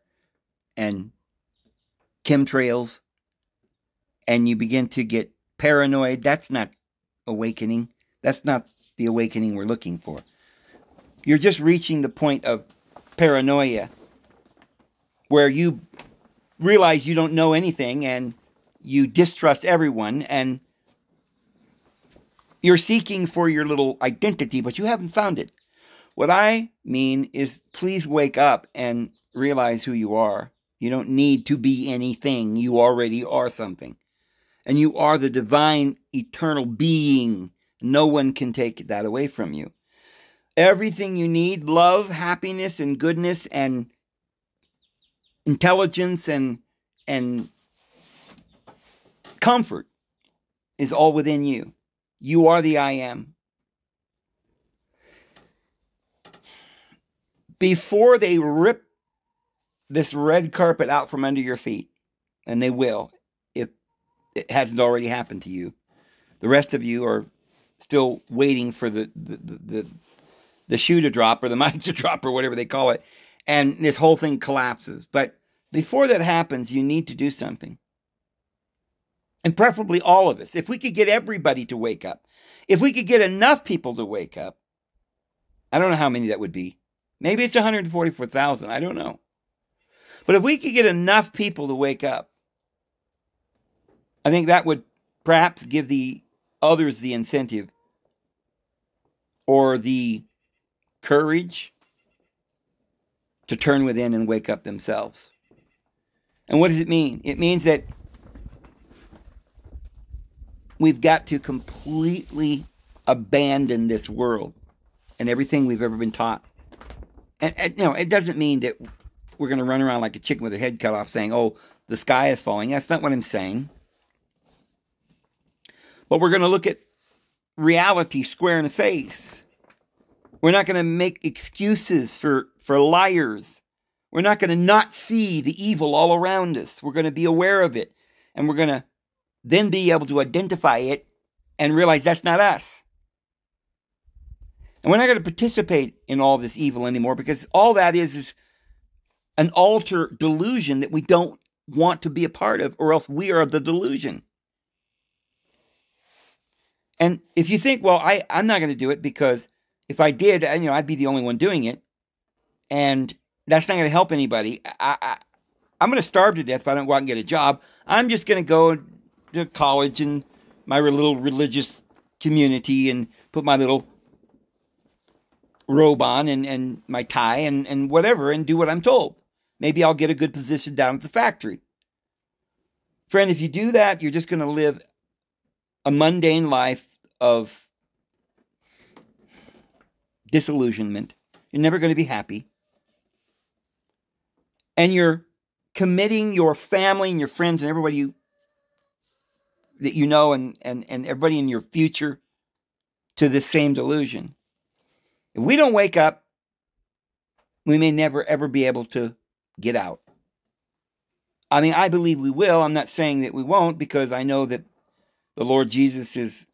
and chemtrails, and you begin to get paranoid, that's not awakening. That's not the awakening we're looking for. You're just reaching the point of paranoia, where you realize you don't know anything, and you distrust everyone, and you're seeking for your little identity, but you haven't found it. What I mean is, please wake up and realize who you are. You don't need to be anything. You already are something. And you are the divine, eternal being. No one can take that away from you. Everything you need, love, happiness, and goodness, and intelligence, and comfort is all within you. You are the I am. Before they rip this red carpet out from under your feet, and they will, if it hasn't already happened to you, the rest of you are still waiting for the shoe to drop, or the mic to drop, or whatever they call it, and this whole thing collapses. But before that happens, you need to do something. And preferably all of us. If we could get everybody to wake up, if we could get enough people to wake up, I don't know how many that would be. Maybe it's 144,000. I don't know. But if we could get enough people to wake up, I think that would perhaps give the others the incentive or the courage to turn within and wake up themselves. And what does it mean? It means that we've got to completely abandon this world and everything we've ever been taught. And it doesn't mean that we're going to run around like a chicken with her head cut off saying, oh, the sky is falling. That's not what I'm saying. But we're going to look at reality square in the face. We're not going to make excuses for liars. We're not going to not see the evil all around us. We're going to be aware of it. And we're going to then be able to identify it and realize that's not us. And we're not going to participate in all this evil anymore, because all that is an alter delusion that we don't want to be a part of, or else we are the delusion. And if you think, well, I'm not going to do it because if I did, I'd be the only one doing it, and that's not going to help anybody. I'm going to starve to death if I don't go out and get a job. I'm just going to go to college and my little religious community and put my little robe on and my tie and whatever and do what I'm told. Maybe I'll get a good position down at the factory. Friend, if you do that, you're just going to live a mundane life of disillusionment. You're never going to be happy. And you're committing your family and your friends and everybody that you know and everybody in your future to this same delusion. If we don't wake up, we may never, ever be able to get out. I mean, I believe we will. I'm not saying that we won't, because I know that the Lord Jesus is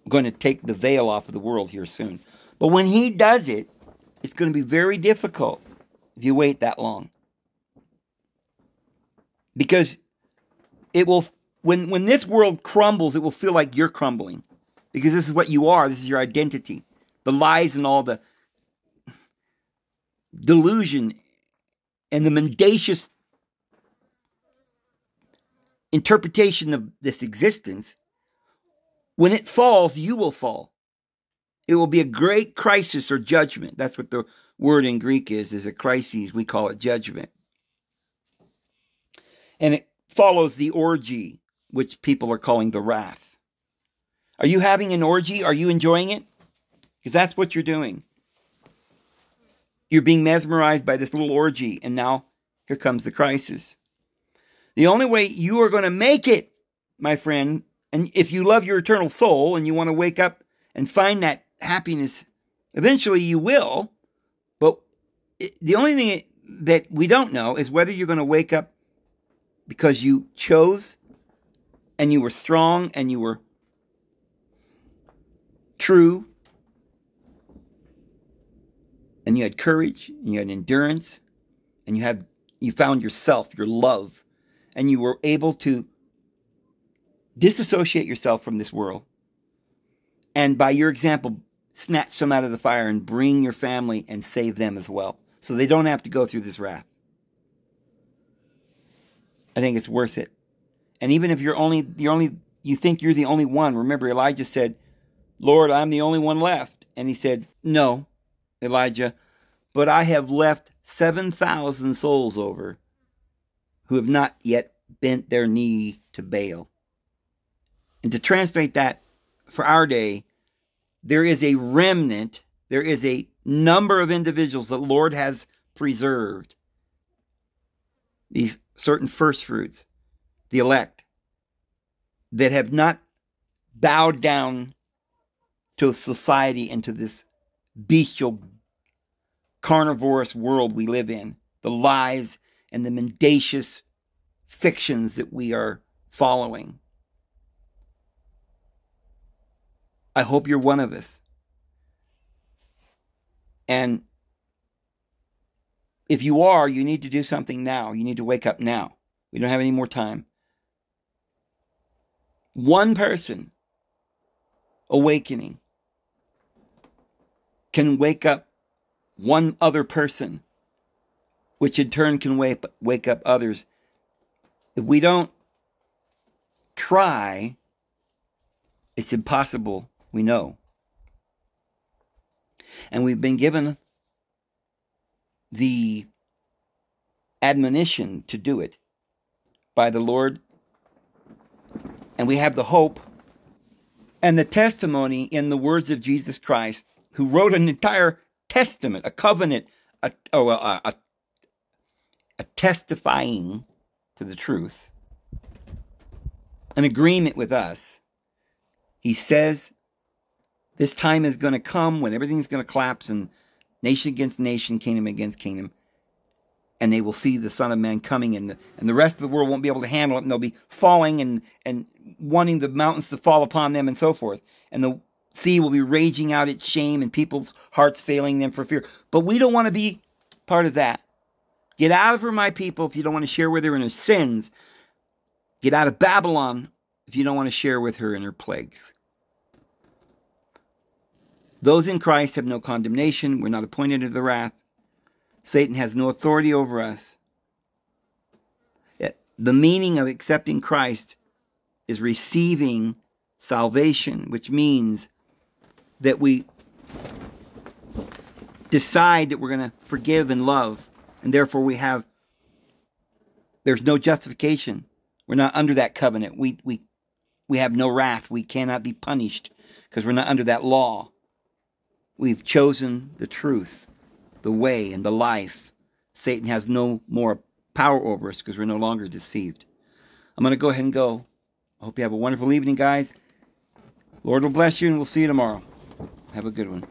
going to take the veil off of the world here soon. But when he does it, it's going to be very difficult if you wait that long. Because it will, when this world crumbles, it will feel like you're crumbling. Because this is what you are. This is your identity. The lies and all the delusion and the mendacious interpretation of this existence, when it falls, you will fall. It will be a great crisis or judgment. That's what the word in Greek is a crisis. We call it judgment. And it follows the orgy, which people are calling the wrath. Are you having an orgy? Are you enjoying it? Because that's what you're doing. You're being mesmerized by this little orgy, and now here comes the crisis. The only way you are going to make it, my friend, and if you love your eternal soul and you want to wake up and find that happiness, eventually you will. But the only thing that we don't know is whether you're going to wake up because you chose and you were strong and you were true and you had courage and you had endurance and you found yourself, your love, and you were able to disassociate yourself from this world. And by your example, snatch them out of the fire and bring your family and save them as well, so they don't have to go through this wrath. I think it's worth it. And even if you think you're the only one, remember Elijah said, Lord, I'm the only one left. And he said, no, Elijah, but I have left 7,000 souls over who have not yet bent their knee to Baal. And to translate that for our day, there is a remnant, there is a number of individuals that the Lord has preserved. These certain first fruits, the elect, that have not bowed down to society and to this bestial, carnivorous world we live in, the lies and the mendacious fictions that we are following. I hope you're one of us. And if you are, you need to do something now. You need to wake up now. We don't have any more time. One person awakening can wake up one other person, which in turn can wake up others. If we don't try, it's impossible, we know. And we've been given the admonition to do it by the Lord. And we have the hope and the testimony in the words of Jesus Christ, who wrote an entire testament, a covenant, a testifying to the truth, an agreement with us. He says this time is going to come when everything's going to collapse and nation against nation, kingdom against kingdom, and they will see the Son of Man coming, and the rest of the world won't be able to handle it, and they'll be falling and wanting the mountains to fall upon them and so forth, and the sea will be raging out its shame and people's hearts failing them for fear. But we don't want to be part of that. Get out of her, my people, if you don't want to share with her in her sins. Get out of Babylon if you don't want to share with her in her plagues. Those in Christ have no condemnation. We're not appointed to the wrath. Satan has no authority over us. The meaning of accepting Christ is receiving salvation, which means that we decide that we're going to forgive and love, and therefore there's no justification. We're not under that covenant. We have no wrath. We cannot be punished because we're not under that law. We've chosen the truth, the way, and the life. Satan has no more power over us because we're no longer deceived. I'm going to go ahead and go. I hope you have a wonderful evening, guys. Lord will bless you, and we'll see you tomorrow. Have a good one.